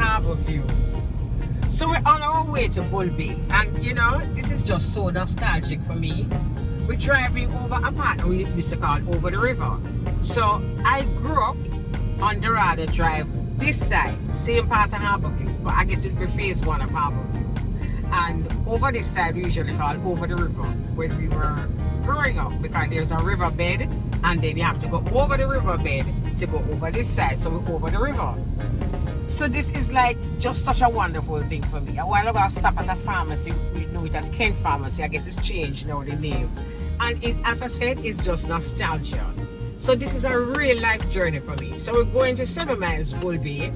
Harbour View. So we're on our way to Bull Bay, and you know, this is just so nostalgic for me. We're driving over a part we used to call Over the River. So I grew up on Dorado Drive, this side, same part of Harbour View, but I guess it would be phase one of Harbour View. And over this side we usually call Over the River when we were growing up, because there's a riverbed and then you have to go over the riverbed to go over this side, so we're over the river. So this is like just such a wonderful thing for me. A while ago I stopped at a pharmacy, we know it as Kent Pharmacy, I guess it's changed now the name. And it, as I said, it's just nostalgia. So this is a real life journey for me. So we're going to 7 Miles Bull Bay,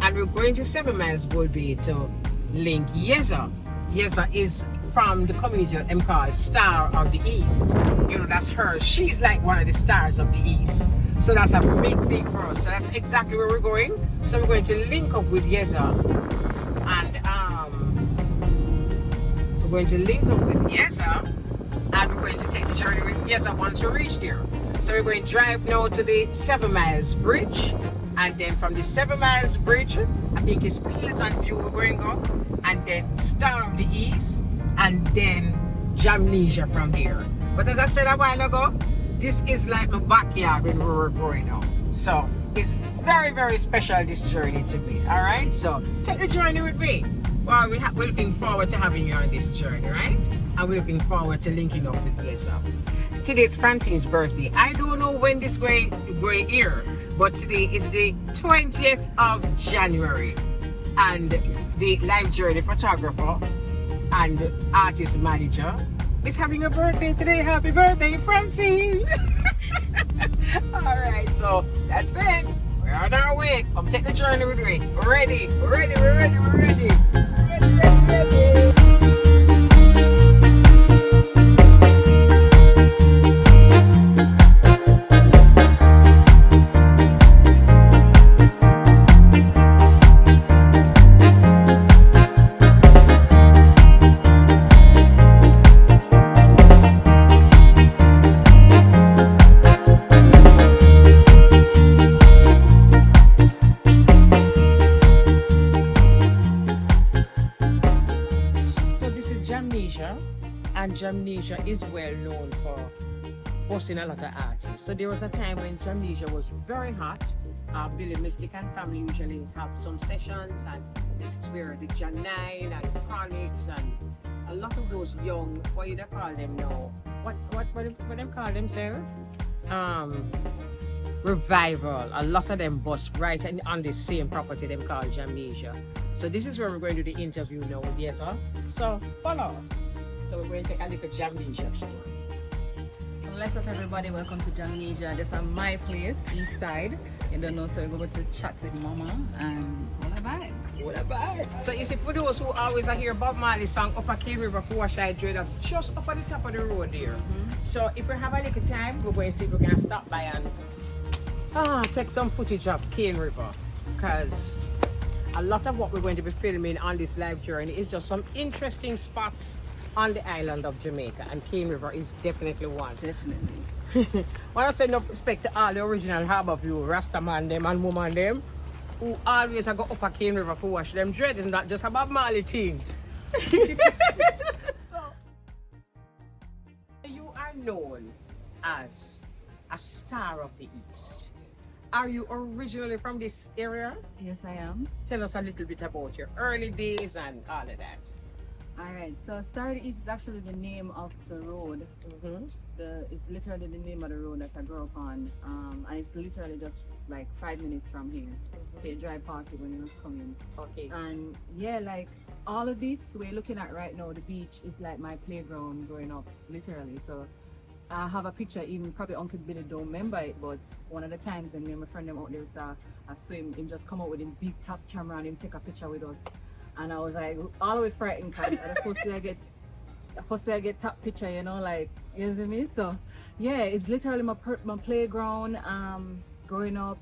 and we're going to 7 Miles Bull Bay to link Yeza. Yeza is from the community that I'm called Star of the East. You know, that's her. She's like one of the stars of the East. So that's a big thing for us. So that's exactly where we're going. So we're going to link up with Yeza, and we're going to link up with Yeza, and we're going to take the journey with Yeza once we reach there. So we're going to drive now to the 7 Miles Bridge, and then from the 7 Miles Bridge, I think it's Pleasant View we're going to go, and then Star of the East, and then Jamnesia from there. But as I said a while ago, this is like my backyard when we were growing up. So it's very, very special, this journey to me. All right, so take the journey with me. Well, we're looking forward to having you on this journey, right? And we're looking forward to linking up with Yeza. Today's Francine's birthday. I don't know when this going here, but today is the 20th of January, and the Life Journey photographer and artist manager is having a birthday today. Happy birthday, Francine! Alright, so that's it. We're on our way. Come take the journey with me. We're ready. We're ready. We're ready. We're ready. Ready. And Jamnesia is well known for hosting a lot of artists. So there was a time when Jamnesia was very hot. Billy Mystic and family usually have some sessions, and this is where the Jan 9 and Chronix and a lot of those young, what do they call them now? What they call themselves? Revival. A lot of them bust right on the same property they call Jamnesia. So this is where we're going to do the interview now with Yeza. So follow us. So we're going to take a look at Jamnesia store. What's up, everybody? Welcome to Jamnesia. This is my place, East Side. You don't know, so we're going to chat with Mama and all the vibes. All the vibes. So you see, for those who always hear Bob Marley song Upper Cane River for Washai Dread, just up at the top of the road there. So if we have a little time, we're going to see if we can stop by and take some footage of Cane River, because a lot of what we're going to be filming on this live journey is just some interesting spots on the island of Jamaica, and Cane River is definitely one. Definitely. When I say no respect to all the original Harbour View, Rastaman them and woman them, who always go up a Cane River for wash them dread, is not just a Bob Marley thing. So, you are known as a star of the East. Are you originally from this area? Yes, I am. Tell us a little bit about your early days and all of that. Alright, so Star of the East is actually the name of the road. It's literally the name of the road that I grew up on. And it's literally just like 5 minutes from here. So you drive past it when you're coming. Okay. And yeah, like all of this we're looking at right now, the beach is like my playground growing up, literally. So I have a picture, even probably Uncle Billy don't remember it, but one of the times when me and my friend them out there saw a swim, him just come out with him big top camera and him take a picture with us. And I was like all the way frightened, because the first way I get top picture, you know, like, you know what I mean? So yeah, it's literally my playground. Growing up,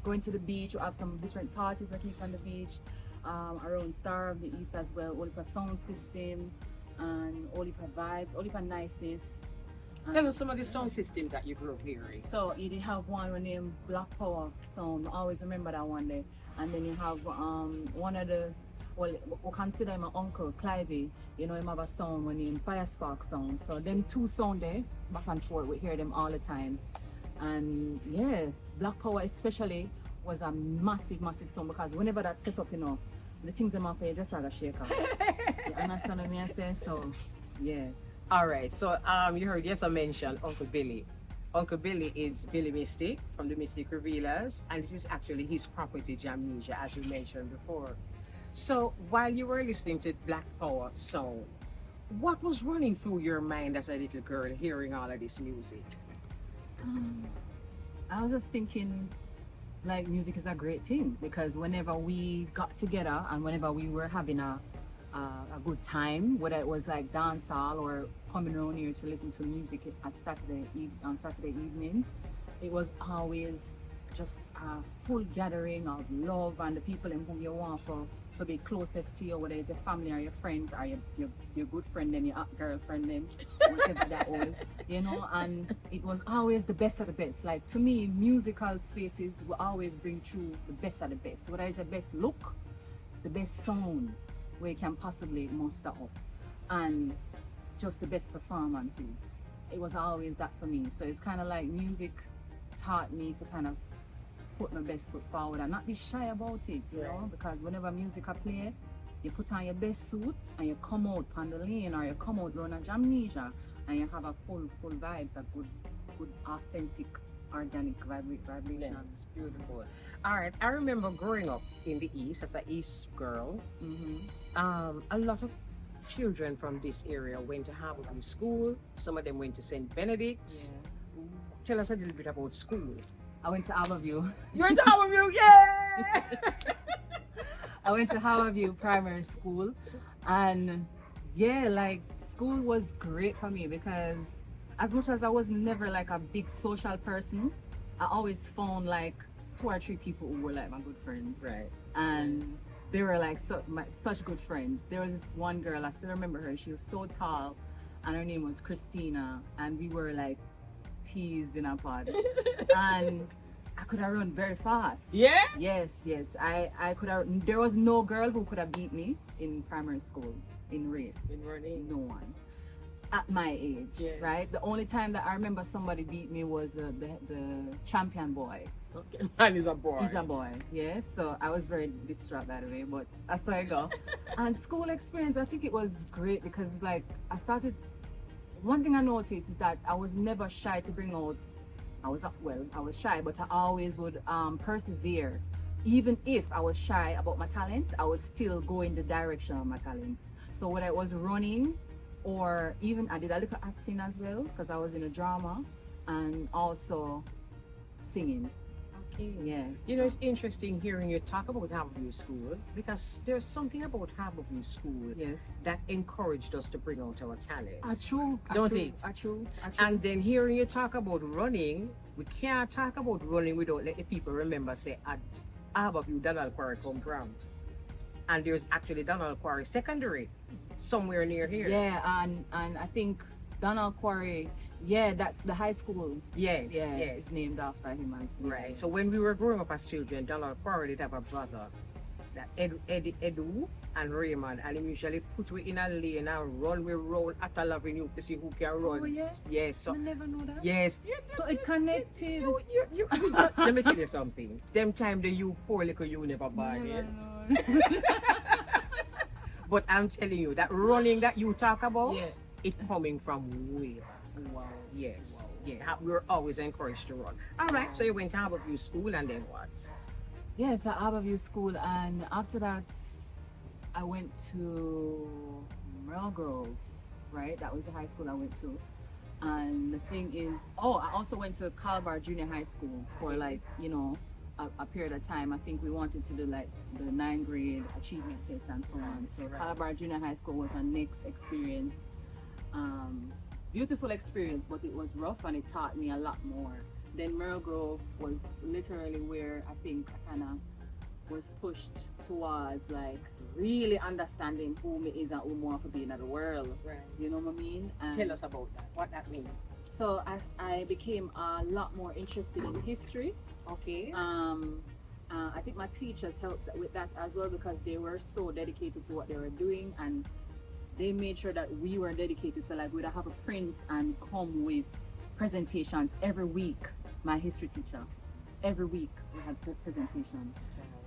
going to the beach, we have some different parties that keep on the beach, around Star of the East as well, all the sound system and all the vibes, all the niceness. Tell us some of the sound systems that you grew up hearing. So you did have one named Black Power sound. I always remember that one day. And then you have one of the, well, we consider my uncle Clivey. You know, him have a sound when he in Fire Spark sound. So them two sound there, back and forth, we hear them all the time. And yeah, Black Power especially was a massive, massive sound, because whenever that set up, you know, the things them up here just like a shaker. You understand what I say? So yeah. All right, so you heard Yeza mention Uncle Billy. Uncle Billy is Billy Mystic from the Mystic Revealers, and this is actually his property, Jamnesia, as we mentioned before. So while you were listening to Black Power song, what was running through your mind as a little girl hearing all of this music? I was just thinking, like, music is a great thing, because whenever we got together and whenever we were having a good time, whether it was like dancehall or coming around here to listen to music at on Saturday evenings, it was always just a full gathering of love and the people in whom you want to be closest to you, whether it's your family or your friends or your good friend them, your girlfriend them, whatever that was, you know. And it was always the best of the best. Like, to me, musical spaces will always bring through the best of the best, whether it's the best look, the best sound where you can possibly muster up, and just the best performances. It was always that for me. So it's kind of like music taught me to kind of put my best foot forward and not be shy about it, you know, because whenever music I play, you put on your best suit and you come out on the lane, or you come out run a Jamnesia and you have a full vibes, a good authentic organic vibration. Yes, beautiful. All right, I remember growing up in the East as an East girl. A lot of children from this area went to Harborview School. Some of them went to St. Benedict's. Yeah. Tell us a little bit about school. I went to Harborview. You went to Harborview, yeah! I went to Harborview Primary School, and yeah, like, school was great for me, because as much as I was never like a big social person, I always found like 2 or 3 people who were like my good friends. Right. And they were like such good friends. There was this one girl, I still remember her. She was so tall, and her name was Christina, and we were like peas in a pod. And I could have run very fast. Yeah? Yes. I could have. There was no girl who could have beat me in primary school in race. In running? No one. At my age, Yes. right? The only time that I remember somebody beat me was the champion boy. Okay. And he's a boy. He's a boy, yeah. So I was very distraught by the way, but that's how I go. And school experience, I think it was great, because like one thing I noticed is that I was never shy to bring out, I was shy, but I always would persevere. Even if I was shy about my talents, I would still go in the direction of my talents. So whether it was running, or even I did a little acting as well, because I was in a drama, and also singing. Okay. Yeah. You know, it's interesting hearing you talk about Harborview School, because there's something about Harborview School Yes. that encouraged us to bring out our talent. True. Don't it? True. And then hearing you talk about running, we can't talk about running without letting people remember, say, at Harborview, Donald Quarry come from. And there's actually Donald Quarry Secondary somewhere near here. Yeah, and I think Donald Quarry, yeah, that's the high school. Yes, Yeah, yes. it's named after him as well. Right. So when we were growing up as children, Donald Quarry did have a brother, that Edu and Raymond, and he usually put we in a lane and run. We roll at a avenue to see who can run. Oh, yeah? Yes. So I never know that. yes. So it connected. Let me tell you something. Them time the you poor little you never born yet. But I'm telling you that running that you talk about, Yeah. it coming from way back. Wow. Yes. Yeah. We were always encouraged to run. All right. So you went to Harborview School, and then what? Yes, at Harborview School, and after that, I went to Merle Grove, right? That was the high school I went to. And the thing is, I also went to Calabar Junior High School for like, you know, a period of time. I think we wanted to do like the 9th grade achievement test and so on. So Calabar Junior High School was a next experience. Beautiful experience, but it was rough and it taught me a lot more. Then Merle Grove was literally where I think I kind of was pushed towards like really understanding who me is and who more to be in the world. Right. You know what I mean? And Tell us about that. What that means. So I became a lot more interested in history. Okay. I think my teachers helped with that as well because they were so dedicated to what they were doing, and they made sure that we were dedicated. So like we'd have a print and come with presentations every week. My history teacher, every week we had presentation,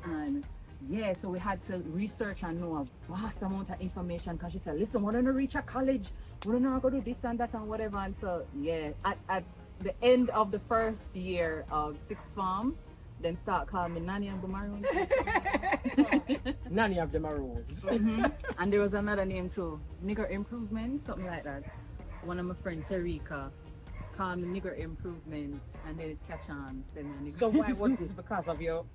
and yeah, so we had to research and know a vast amount of information because she said, listen, we're gonna reach a college, we're gonna go do this and that and whatever. And so yeah, at the end of the first year of sixth form, them start calling me Nanny of the Maroons. Nanny of the Maroons. And there was another name too, Nigger Improvement, something like that. One of my friends, Terika, called me Nigger Improvements, and then it catch on. So why was this? Because of your...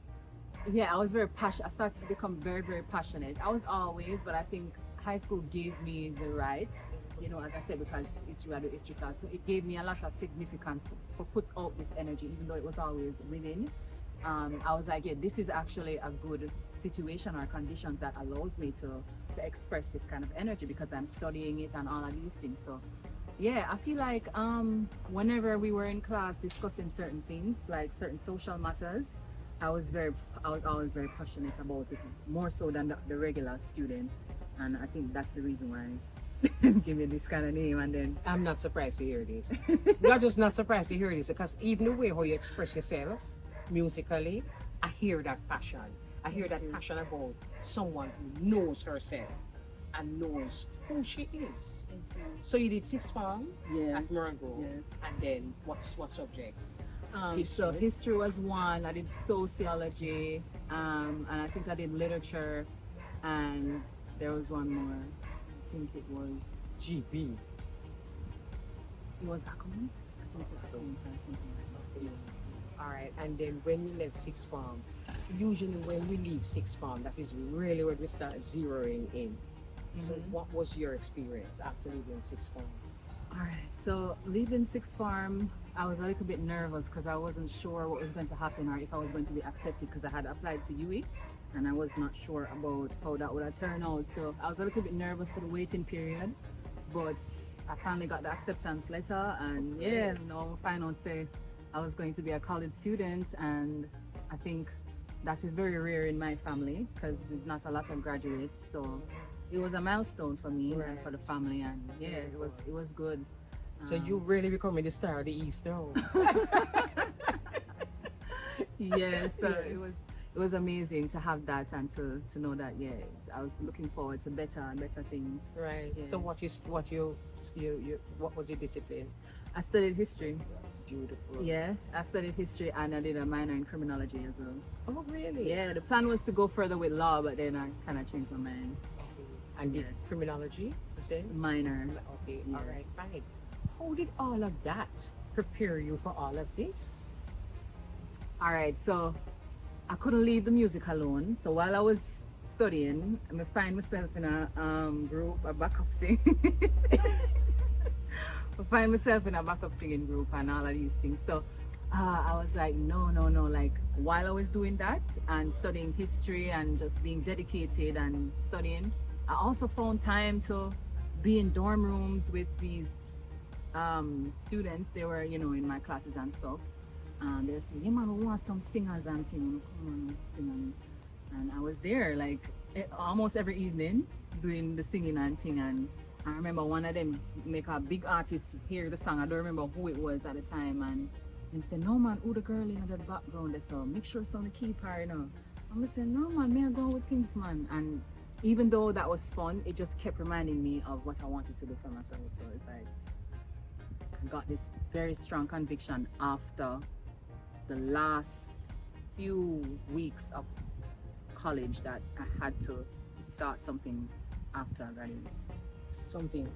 Yeah, I was very passionate. I started to become very, very passionate. I was always, but I think high school gave me the right, you know, as I said, because history had a history class. So it gave me a lot of significance for put out this energy, even though it was always within. I was like, yeah, this is actually a good situation or conditions that allows me to express this kind of energy because I'm studying it and all of these things. So yeah, I feel like whenever we were in class discussing certain things, like certain social matters, I was always very passionate about it, more so than the regular students. And I think that's the reason why give me this kind of name. And then I'm not surprised to hear this. You're just not surprised to hear this because even the way how you express yourself musically, I hear that passion. I hear that passion about someone who knows herself and knows who she is. So you did sixth form at Morango, and then what subjects? So history was one. I did sociology, and I think I did literature, and there was one more. I think it was GB. It was accounts. I think it was accounts or something like that. All right, and then when you left sixth form, usually when we leave sixth form, that is really where we start zeroing in. So what was your experience after leaving sixth form? All right, so leaving sixth form, I was a little bit nervous because I wasn't sure what was going to happen or if I was going to be accepted because I had applied to UE and I was not sure about how that would have turned out. So I was a little bit nervous for the waiting period, but I finally got the acceptance letter, and yeah, now I'm finding out say I was going to be a college student, and I think that is very rare in my family because there's not a lot of graduates. So it was a milestone for me and for the family, and yeah, it was good. So you really becoming the star of the East now. Yeah, so it was amazing to have that and to know that I was looking forward to better and better things. Right. Yeah. So what was your discipline? I studied history. Beautiful. Yeah, I studied history and I did a minor in criminology as well. Oh really? Yeah, the plan was to go further with law, but then I kind of changed my mind. And did criminology, you say? Minor. Okay, all right, fine. How did all of that prepare you for all of this? All right, so I couldn't leave the music alone. So while I was studying, I find myself in a group, a backup singing. I find myself in a backup singing group and all of these things. So I was like, no. Like while I was doing that and studying history and just being dedicated and studying, I also found time to be in dorm rooms with these students. They were, in my classes and stuff. And they're saying, yeah man, we want some singers and things. Come on, sing. And I was there like almost every evening doing the singing and thing. And I remember one of them make a big artist hear the song. I don't remember who it was at the time. And them say, no man, who the girl in the background there, so make sure someone keep her, And I said, no man, me I go with things, man. And even though that was fun, it just kept reminding me of what I wanted to do for myself. So it's like I got this very strong conviction after the last few weeks of college that I had to start something after I graduated. Something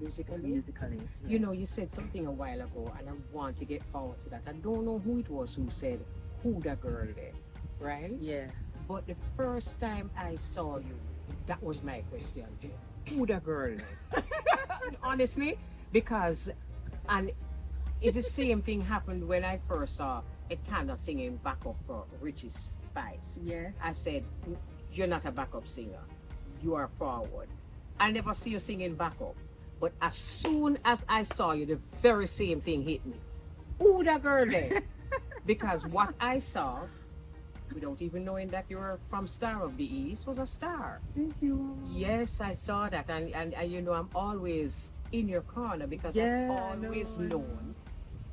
musically? Musically. Yeah. You said something a while ago and I want to get forward to that. I don't know who it was who said, who the girl there, right? Yeah. But the first time I saw you, that was my question. Who the girl there? Honestly, because, and it's the same thing happened when I first saw Etana singing backup for Richie Spice. Yeah. I said, you're not a backup singer. You are forward. I never see you singing backup. But as soon as I saw you, the very same thing hit me. Ooh, that girl there. Because what I saw, without even knowing that you were from Star of the East, was a star. Thank you. Yes, I saw that. And you know, I'm always in your corner because Yeah, I've always no. known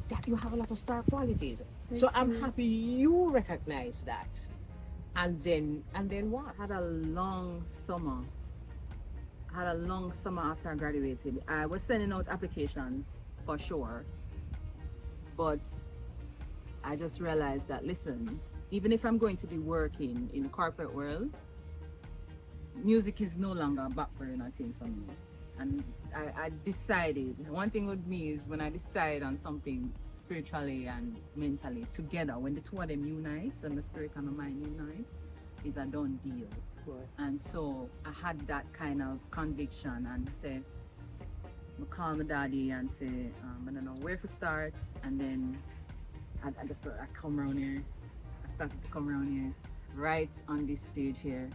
that you have a lot of star qualities. Thank So I'm you. happy you recognize that. And then what? I had a long summer. After I graduated. I was sending out applications for sure, but I just realized that, listen, even if I'm going to be working in the corporate world, music is no longer a back burner thing for me. And I decided, one thing with me is when I decide on something spiritually and mentally together, when the two of them unite and the spirit and the mind unite, is a done deal. Right. And so I had that kind of conviction and say, I call my daddy and say, I don't know where to start. And then I come around here. I started to come around here, right on this stage here,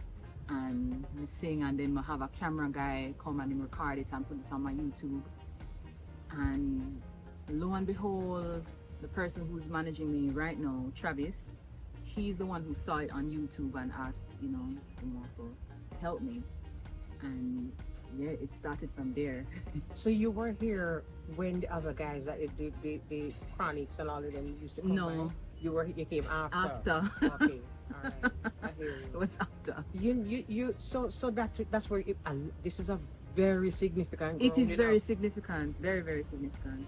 and I sing, and then I have a camera guy come and him record it and put it on my YouTube. And lo and behold, the person who's managing me right now, Travis, he's the one who saw it on YouTube and asked, to help me. And yeah, it started from there. So you were here when the other guys that did the Chronics and all of them used to come No. by? You came after. After. Okay, all right. I hear It you. was after. So that's where this is a very significant. It is ground, very significant, very, very significant.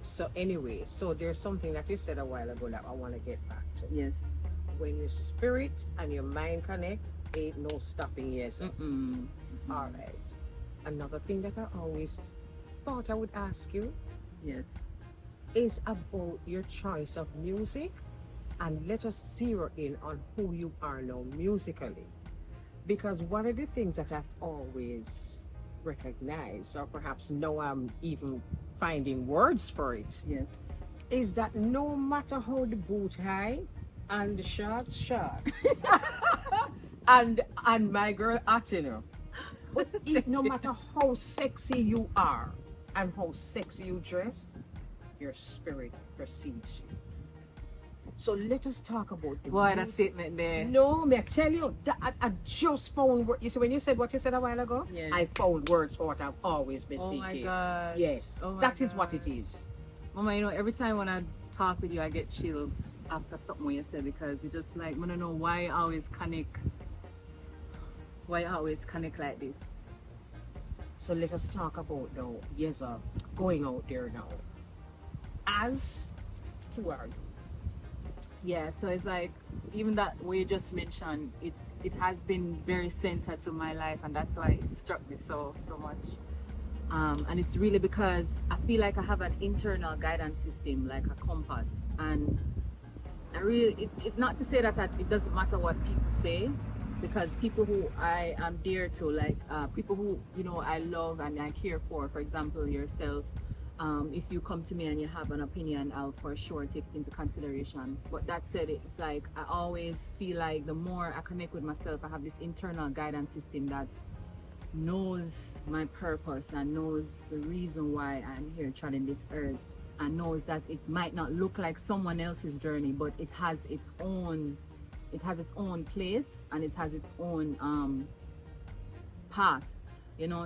So anyway, so there's something that you said a while ago that I want to get back to. Yes. When your spirit and your mind connect, ain't no stopping Yeza. All right. Another thing that I always thought I would ask you Yes. is about your choice of music, and let us zero in on who you are now musically. Because one of the things that I've always recognized, or perhaps now I'm even finding words for it, Yes. is that no matter how the boot high and the shorts short, and my girl Atina, but no matter how sexy you are and how sexy you dress, your spirit precedes you. So let us talk about the Boy, that music. statement there. No, may I tell you that I just found words. You see, when you said what you said a while ago, Yes. I found words for what I've always been Oh thinking. my God. Yes, Oh my that is what God. it is. Mama, every time when I talk with you, I get chills after something when you say, because it's just like, I don't know why you always connect like this. So let us talk about now, Yeza, going out there now. As who are you? Yeah, so it's like, even that way you just mentioned, it has been very centered to my life, and that's why it struck me so much. And it's really because I feel like I have an internal guidance system, like a compass. And it's not to say that it doesn't matter what people say, because people who I am dear to, like people who I love and I care for example yourself, if you come to me and you have an opinion, I'll for sure take it into consideration. But that said, it's like I always feel like the more I connect with myself, I have this internal guidance system that knows my purpose and knows the reason why I'm here treading this earth, and knows that it might not look like someone else's journey, but it has its own place, and it has its own path.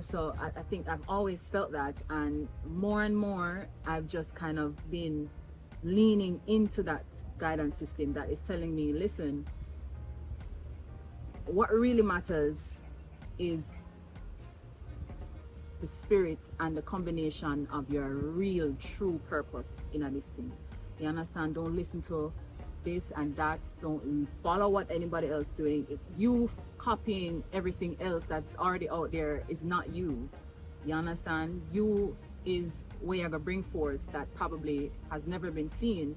So I think I've always felt that, and more I've just kind of been leaning into that guidance system that is telling me, listen, what really matters is the spirit and the combination of your real true purpose in this thing. You understand? Don't listen to this and that. Don't follow what anybody else doing. If you copying everything else that's already out there is not you. You understand? You is where you're gonna bring forth that probably has never been seen,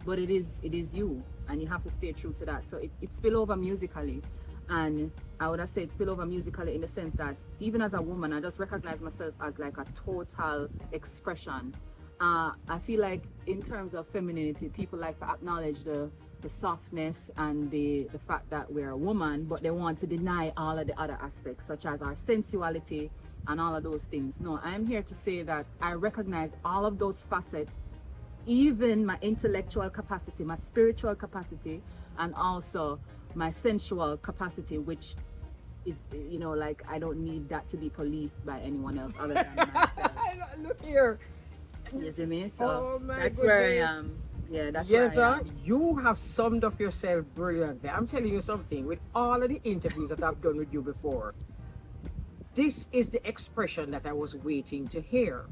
but it is you, and you have to stay true to that. So it spill over musically, and I would have said spill over musically in the sense that even as a woman, I just recognize myself as like a total expression. I feel like in terms of femininity, people like to acknowledge the the softness and the fact that we're a woman, but they want to deny all of the other aspects, such as our sensuality and all of those things. No, I'm here to say that I recognize all of those facets, even my intellectual capacity, my spiritual capacity, and also my sensual capacity, which is, you know, like, I don't need that to be policed by anyone else other than myself. Look here. You see me? So Oh my that's goodness. where I am. Yeah, that's where I Yeza, am. you have summed up yourself brilliantly. I'm telling you something, with all of the interviews that I've done with you before, this is the expression that I was waiting to hear,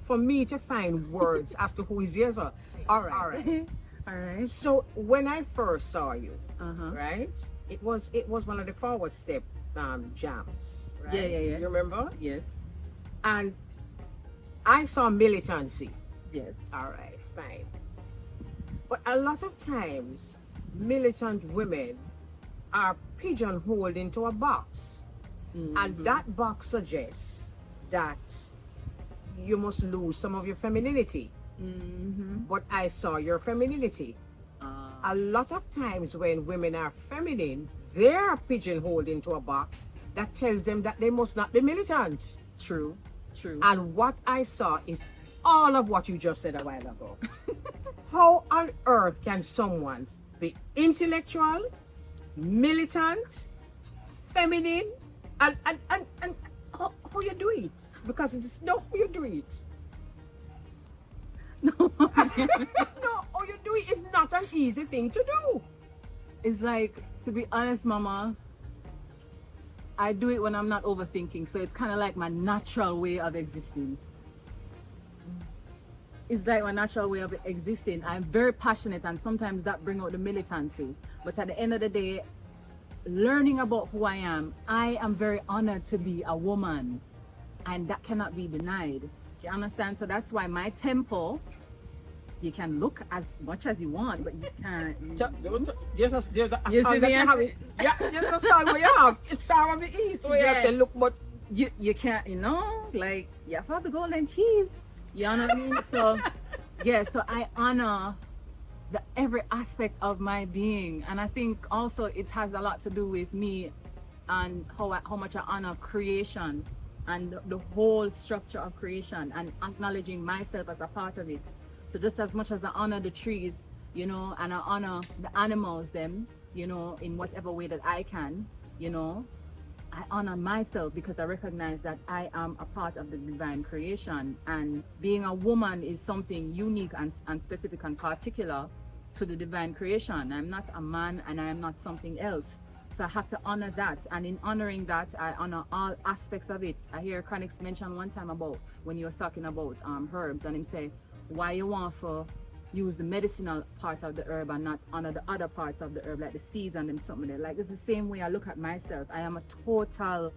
for me to find words as to who is Yeza. All right. All right. So when I first saw you, Uh-huh. right, it was one of the forward step jams, right? Yeah. You remember? Yes. And I saw militancy. Yes. All right, fine. But a lot of times, militant women are pigeonholed into a box. And that box suggests that you must lose some of your femininity. But I saw your femininity. A lot of times when women are feminine, they're pigeonholed into a box that tells them that they must not be militant. True. And what I saw is all of what you just said a while ago. How on earth can someone be intellectual, militant, feminine, and how you do it? Because it's not how you do it. No, how you do it is not an easy thing to do. It's like, to be honest, Mama, I do it when I'm not overthinking. So it's kind of like my natural way of existing. It's like my natural way of existing. I'm very passionate, and sometimes that brings out the militancy. But at the end of the day, learning about who I am very honored to be a woman, and that cannot be denied. You understand? So that's why my tempo, you can look as much as you want, but you can't. There's a You song see that me you as- have. Yeah, there's a song where you have. It's Star of the East. Where you Yeah. say, look, but You can't, you know, like, you have to have the golden keys. You know what I mean? So, yeah, so I honor every aspect of my being. And I think also it has a lot to do with me and how much I honor creation and the whole structure of creation, and acknowledging myself as a part of it. So just as much as I honor the trees, you know, and I honor the animals, them, you know, in whatever way that I can, you know, I honor myself because I recognize that I am a part of the divine creation, and being a woman is something unique and specific and particular to the divine creation. I'm not a man, and I am not something else. So I have to honor that, and in honoring that, I honor all aspects of it. I hear Chronix mention one time about when you was talking about herbs, and him say, why you want to use the medicinal parts of the herb and not honor the other parts of the herb, like the seeds and them something there. Like, it's the same way I look at myself. I am a total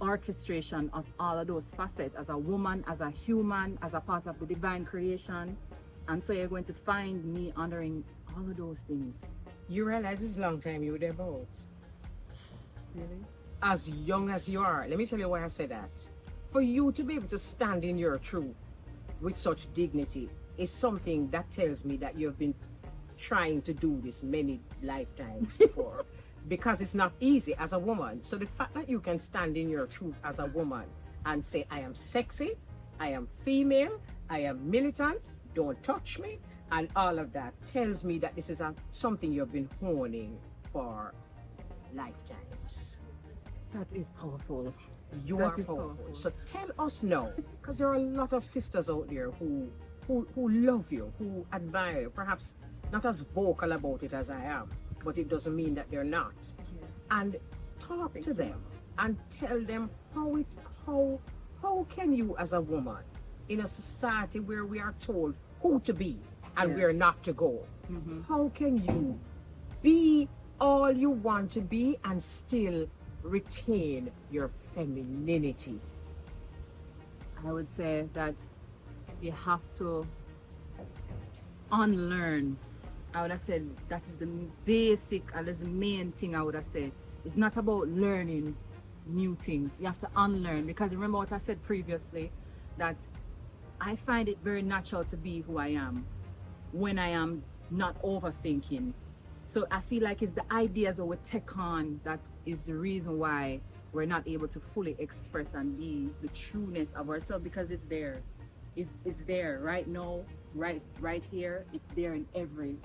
orchestration of all of those facets, as a woman, as a human, as a part of the divine creation. And so you're going to find me honoring all of those things. you realize it's a long time you were there about. Really? As young as you are, let me tell you why I say that. For you to be able to stand in your truth with such dignity is something that tells me that you've been trying to do this many lifetimes before. Because it's not easy as a woman. So the fact that you can stand in your truth as a woman and say, I am sexy, I am female, I am militant, don't touch me, and all of that tells me that this is something you've been honing for lifetimes. That is powerful. You That are is powerful. powerful. So tell us now, because there are a lot of sisters out there who love you, who admire you, perhaps not as vocal about it as I am, but it doesn't mean that they're not. And talk to them and tell them how can you as a woman in a society where we are told who to be and where not to go, how can you be all you want to be and still retain your femininity? I would say that you have to unlearn. I would have said that is the basic, and that's the main thing I would have said. It's not about learning new things. You have to unlearn, because remember what I said previously, that I find it very natural to be who I am when I am not overthinking. So I feel like it's the ideas that we take on that is the reason why we're not able to fully express and be the trueness of ourselves, because it's there. It's there right now, right here. It's there in every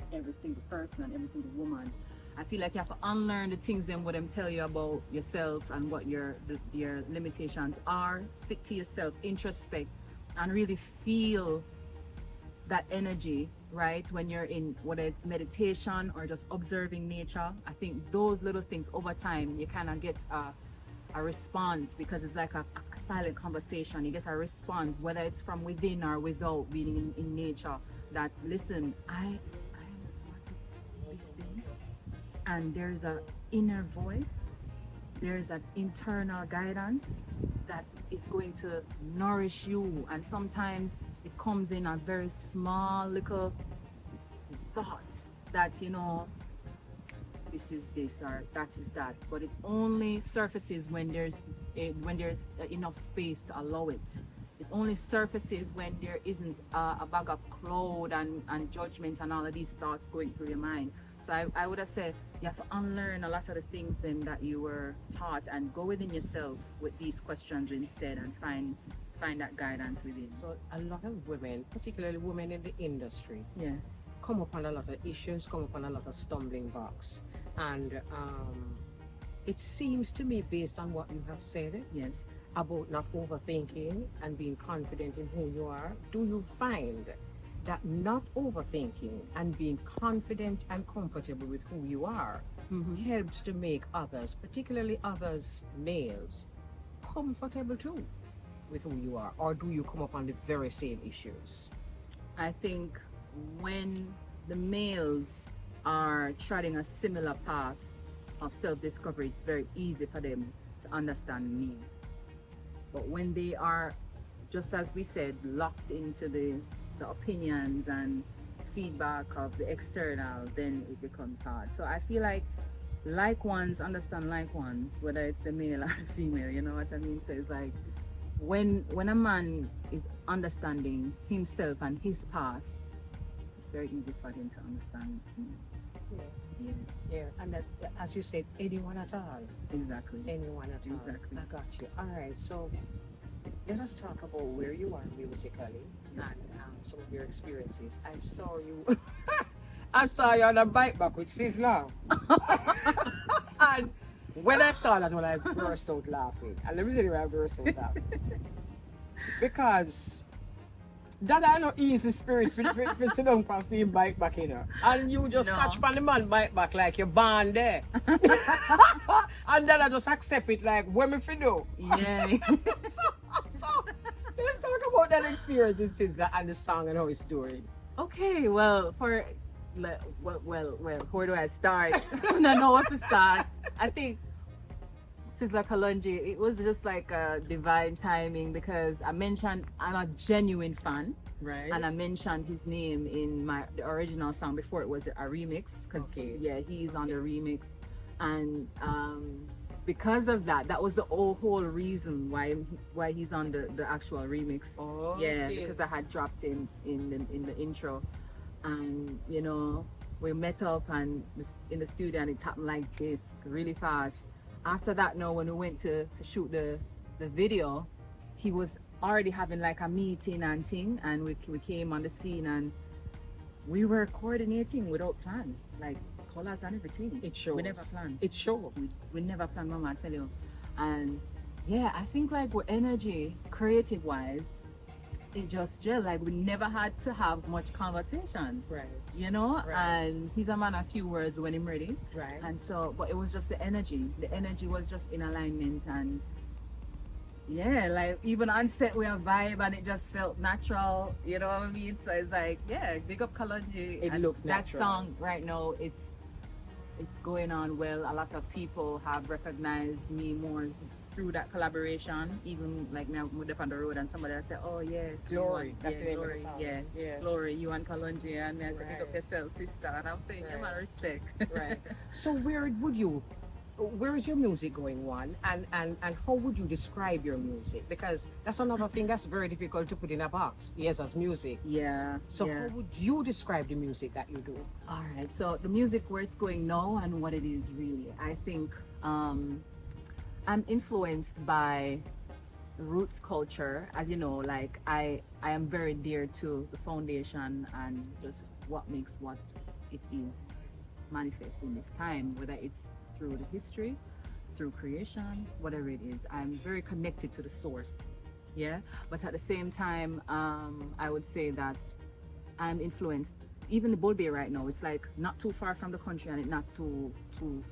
single person and every single woman. I feel like you have to unlearn the things then what them tell you about yourself and what your limitations are. Sit to yourself, introspect, and really feel that energy, right? When you're in, whether it's meditation or just observing nature, I think those little things over time, you kind of get a response, because it's like a silent conversation. You get a response, whether it's from within or without, being in nature, that listen, I am part of this thing. And there's an inner voice, there's an internal guidance that is going to nourish you. And sometimes it comes in a very small little thought that, you know, this is this or that is that, but it only surfaces when there's enough space to allow it. It only surfaces when there isn't a bag of cloud and judgment and all of these thoughts going through your mind. So I would have said you have to unlearn a lot of the things then that you were taught and go within yourself with these questions instead, and find that guidance within. So a lot of women, particularly women in the industry, Yeah. come upon a lot of issues, come upon a lot of stumbling blocks. And it seems to me, based on what you have said, Yes. about not overthinking and being confident in who you are, do you find that not overthinking and being confident and comfortable with who you are helps to make others, particularly others males, comfortable too with who you are? Or do you come upon the very same issues? I think when the males are treading a similar path of self-discovery, it's very easy for them to understand me. But when they are, just as we said, locked into the opinions and feedback of the external, then it becomes hard. So I feel like ones understand like ones, whether it's the male or the female, you know what I mean? So it's like when a man is understanding himself and his path, it's very easy for him to understand me. Yeah. And that, as you said, anyone at all. Exactly. Anyone at all. Exactly. I got you. All right. So let us talk about where you are musically and some of your experiences. I saw you. I saw you on a bike back with Sizzla. And when I saw that, when I burst out laughing, and the reason why I burst out laughing, because that I know easy spirit for sit down and feel bike back, you know. And you just catch on the man bike back like you're born there. And then I just accept it like, what me fi do? Yeah. So let's talk about that experience with Sizzla and the song and how it's doing. Okay, well, where do I start? I don't know where to start. I think Sizzla Kalonji, it was just like a divine timing, because I mentioned I'm a genuine fan, Right. and I mentioned his name in the original song before it was a remix, because he's on the remix, and because of that was the whole reason why he's on the actual remix. Oh, yeah, because I had dropped him in the intro, and you know, we met up and in the studio, and it happened like this really fast. After that, now when we went to shoot the video, he was already having like a meeting and thing, and we came on the scene and we were coordinating without plan, like colors and everything. It shows. We never planned. It shows. We never planned, Mama, I tell you. And yeah, I think like with energy, creative wise, it just gel. Like we never had to have much conversation. Right. You know? Right. And he's a man of few words when he's ready. Right. And so, but it was just the energy. The energy was just in alignment, and yeah, like even on set we have vibe and it just felt natural, you know what I mean? So it's like, yeah, big up Kalonji. It looked natural. That song right now, it's going on well. A lot of people have recognized me more through that collaboration. Even like me, I moved up on the road and somebody I said, oh yeah, Glory. That's the name of the Glory, song. yeah, Glory, you and Kalonji, and I said, pick up yourself, sister. And I'm saying, yeah, man, respect. Right. So where would you where is your music going, one? And how would you describe your music? Because that's another thing that's very difficult to put in a box. Yeza's music. Yeah. So yeah. how would you describe the music that you do? All right. So the music, where it's going now and what it is really. I think I'm influenced by roots culture. As you know, like I am very dear to the foundation and just what makes what it is manifest in this time, whether it's through the history, through creation, whatever it is. I'm very connected to the source. Yeah. But at the same time, I would say that I'm influenced. Even the Bull Bay right now, it's like not too far from the country and it not too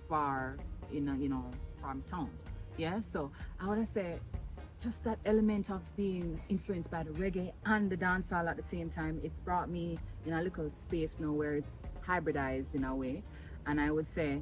far in from town. Yeah. So I want to say just that element of being influenced by the reggae and the dancehall at the same time. It's brought me in a little space now where it's hybridized in a way. And I would say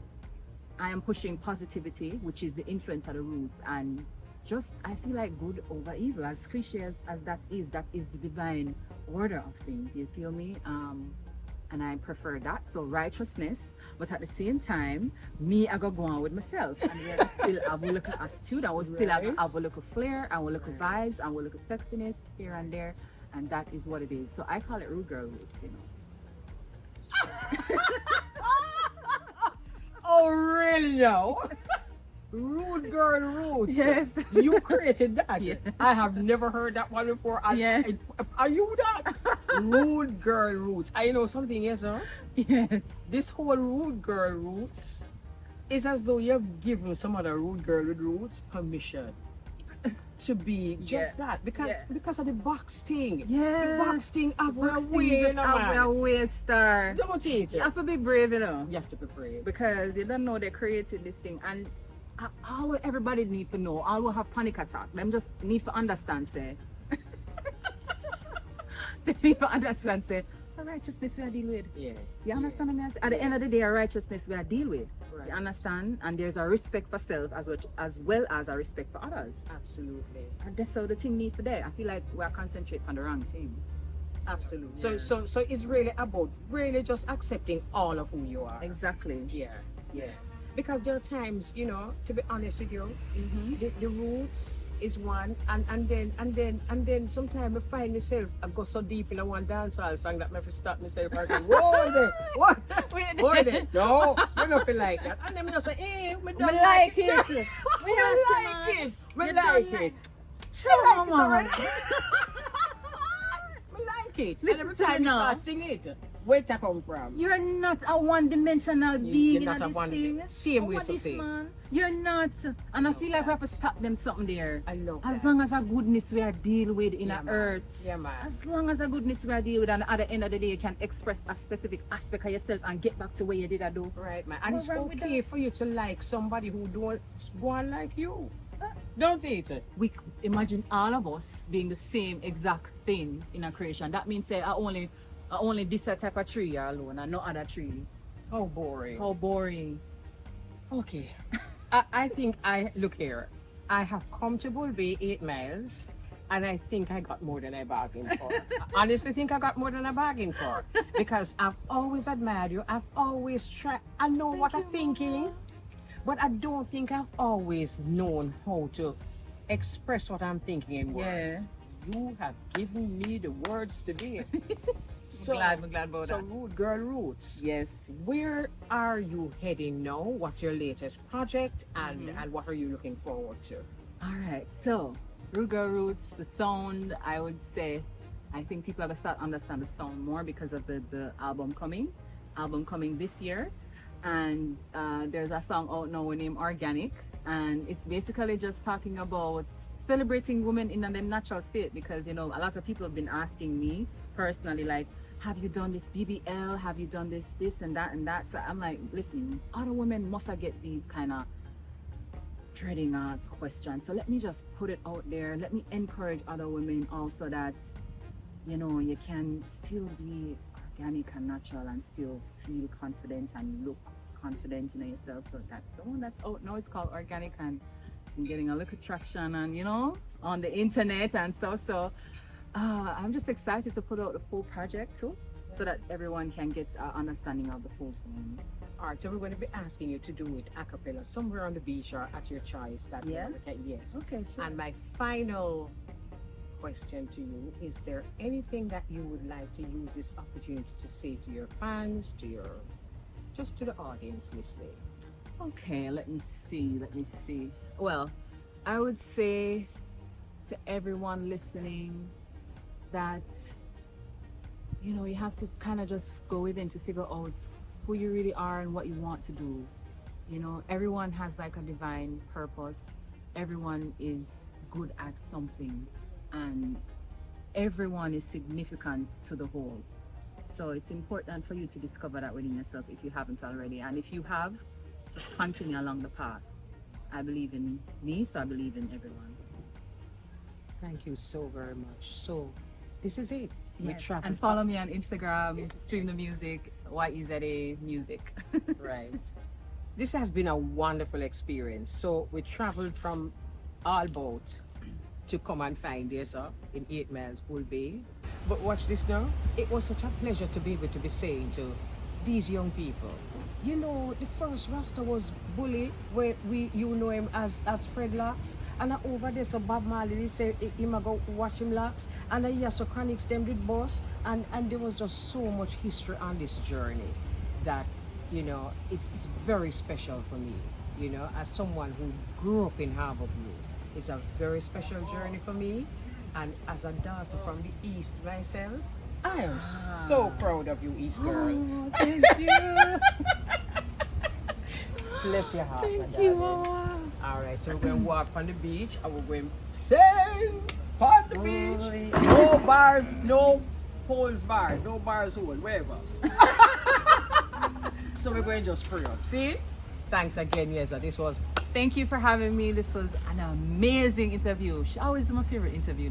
I am pushing positivity, which is the influence of the roots, and just I feel like good over evil, as cliche as that is the divine order of things. You feel me? And I prefer that. So righteousness, but at the same time, me I go on with myself, and we still have a little attitude. I will still have a little flair, and a little vibes, and a little sexiness here and there, and that is what it is. So I call it rude girl roots, Oh, really? No. Rude girl roots. Yes. You created that. Yeah. I have never heard that one before. Yeah. Are you that? Rude girl roots. I know something, yes, sir. Yes. This whole rude girl roots is as though you've given some other rude girl with roots permission to be just that, because of the box thing. Yeah. The box thing have a Box thing way, just have a way, star. Don't it? You have to be brave, you know. You have to be brave. Because you don't know they created this thing, and all everybody need to know, all will have panic attack. Them just need to understand, say. They need to understand, say, a righteousness we are deal with. Yeah. You understand what I mean? At the end of the day, a righteousness we are deal with. Right. You understand? And there's a respect for self as well as a respect for others. Absolutely. And that's how the thing needs today. I feel like we are concentrating on the wrong thing. Absolutely. Yeah. So it's really about really just accepting all of who you are. Exactly. Yeah. Yes. Because there are times, to be honest with you, the roots is one, and then sometimes I find myself, I go so deep in a one dancehall song that I have to stop myself and say, whoa there, what? Whoa there. No, I don't feel like that. And then I just say, hey, I don't like it. I like it. I like it. I like it. And every time you start singing it, where to come from? You're not a one-dimensional being. You're not a one. Same way to say. You're not. And I feel like we have to stop them something there. I love As that. long as a goodness we are deal with in the earth. Yeah, man. As long as a goodness we are deal with, and at the end of the day you can express a specific aspect of yourself and get back to where you did do. Right, man. And What's it's wrong with okay for you to like somebody who don't go on like you. Don't it? We imagine all of us being the same exact thing in a creation. That means say I only this type of tree alone and no other tree. How boring. How boring. Okay. I think look here. I have come to Bull Bay 8 miles, and I think I got more than I bargained for. I honestly think I got more than I bargained for, because I've always admired you. I've always tried. I know what I'm thinking, but I don't think I've always known how to express what I'm thinking in words. Yeah. You have given me the words today. I'm glad about so that. Rude Girl Roots. Yes. Where are you heading now? What's your latest project, and what are you looking forward to? All right. So, Rude Girl Roots, the sound, I would say, I think people are going to start understand the sound more because of the album coming this year. And there's a song out now named Organic, and it's basically just talking about celebrating women in their natural state, because a lot of people have been asking me personally, like, have you done this BBL, have you done this and that. So I'm like, listen, other women must get these kind of dreading questions, so let me just put it out there. Let me encourage other women also that you can still be organic and natural and still feel confident and look confident in yourself. So that's the one that's out now. It's called Organic, and it's been getting a little traction and on the internet and stuff. So I'm just excited to put out the full project too, so that everyone can get an understanding of the full song. art. So we're going to be asking you to do it a cappella somewhere on the beach or at your choice. That Yeah? Yes. Okay, sure. And my final question to you, is there anything that you would like to use this opportunity to say to your fans, just to the audience listening? Okay, let me see. Well, I would say to everyone listening that, you know, you have to kind of just go within to figure out who you really are and what you want to do. You know, everyone has like a divine purpose. Everyone is good at something, and everyone is significant to the whole. So it's important for you to discover that within yourself if you haven't already. And if you have, just continue along the path. I believe in me, so I believe in everyone. Thank you so very much. So this is it. Yes. And follow me on Instagram, Stream the Music, Yeza Music. Right. This has been a wonderful experience. So we traveled from Allboat to come and find Yeza in 8 Miles Pool Bay. But watch this now. It was such a pleasure to be able to be saying to these young people, you know, the first Rasta was Bully, where you know him as Fred Locks, and over there so Bob Marley, they say him go watch him Locks, and I hear so Chronics them did boss, and there was just so much history on this journey that, you know, it's very special for me, you know, as someone who grew up in Harborview. It's a very special journey for me, and as a daughter from the East myself, I am so proud of you, East girl. Oh, thank you. Bless your heart, Thank you, Mama. All right, so we're going to walk on the beach, and we're going to sing on the beach. No bars, no holes bar, no bars hole, wherever. So we're going to just free up. See? Thanks again, Yeza. This was... Thank you for having me. This was an amazing interview. She always do my favorite interview.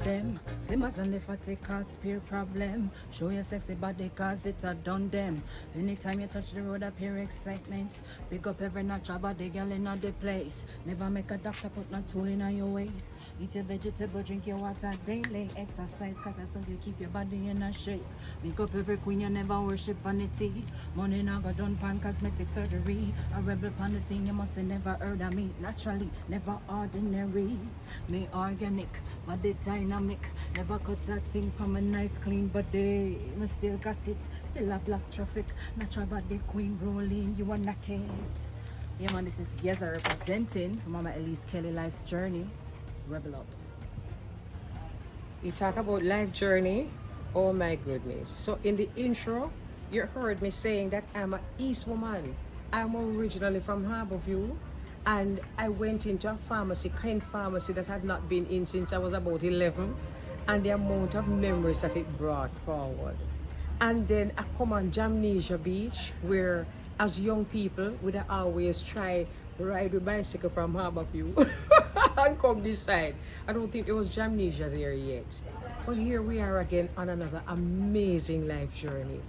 Them slim as and if I take out spear problem. Show your sexy body cause it a done them. Anytime you touch the road appear excitement. Pick up every natural body girl in the place. Never make a doctor put no tool in your waist. Eat your vegetable, drink your water daily. Exercise cause that's how you keep your body in a shape. Pick up every queen you never worship vanity. Money now got done pan cosmetic surgery. A rebel pan the scene you must have never heard of me. Naturally, never ordinary. Me organic, body dynamic. Never cut a thing from a nice clean body. Me still got it, still have black traffic. Natural body queen rolling, you are naked. Yeah man, this is Yeza representing Mama Elise Kelly Life's Journey. Rebel up. You talk about life journey. Oh my goodness. So in the intro, you heard me saying that I'm an East woman. I'm originally from Harborview, and I went into a pharmacy, kind pharmacy that had not been in since I was about 11, and the amount of memories that it brought forward. And then I come on Jamnesia Beach, where as young people we'd always try ride with bicycle from Harborview and come this side. I don't think there was Jamnesia there yet. But here we are again on another amazing life journey.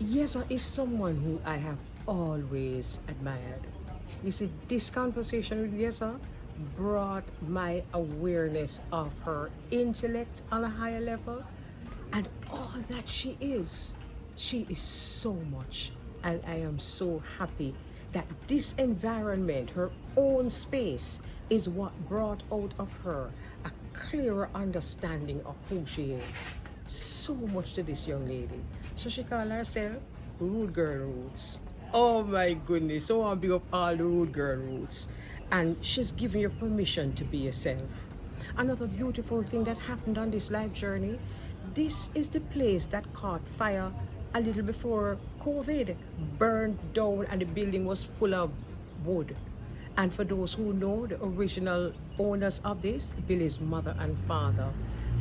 Yeza is someone who I have always admired. You see, this conversation with Yeza brought my awareness of her intellect on a higher level, and all that she is so much. And I am so happy that this environment, her own space, is what brought out of her a clearer understanding of who she is. So much to this young lady. So she calls herself Rude Girl Roots. Oh my goodness, so I'll be up all the Rude Girl Roots. And she's giving you permission to be yourself. Another beautiful thing that happened on this life journey, this is the place that caught fire a little before COVID, burned down, and the building was full of wood. And for those who know, the original owners of this, Billy's mother and father.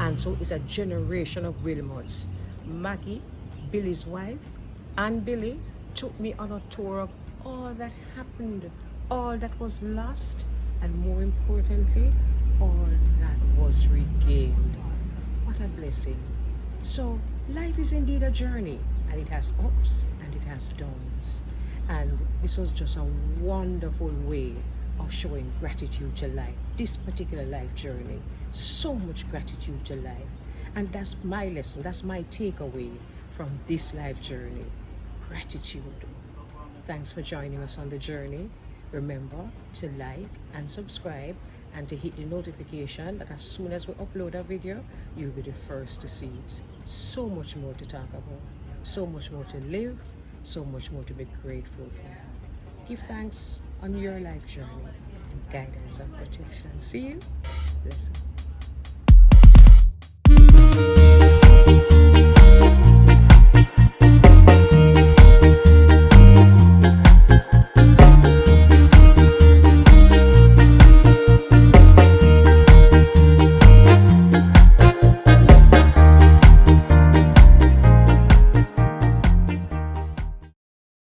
And so it's a generation of Wilmots. Maggie, Billy's wife, and Billy, took me on a tour of all that happened, all that was lost, and more importantly, all that was regained. What a blessing. So life is indeed a journey, and it has ups and it has downs. And this was just a wonderful way of showing gratitude to life, this particular life journey. So much gratitude to life. And that's my lesson, that's my takeaway from this life journey. Gratitude. Thanks for joining us on the journey. Remember to like and subscribe and to hit the notification that as soon as we upload a video, you'll be the first to see it. So much more to talk about, so much more to live, so much more to be grateful for. Give thanks on your life journey and guidance and protection. See you. Blessings.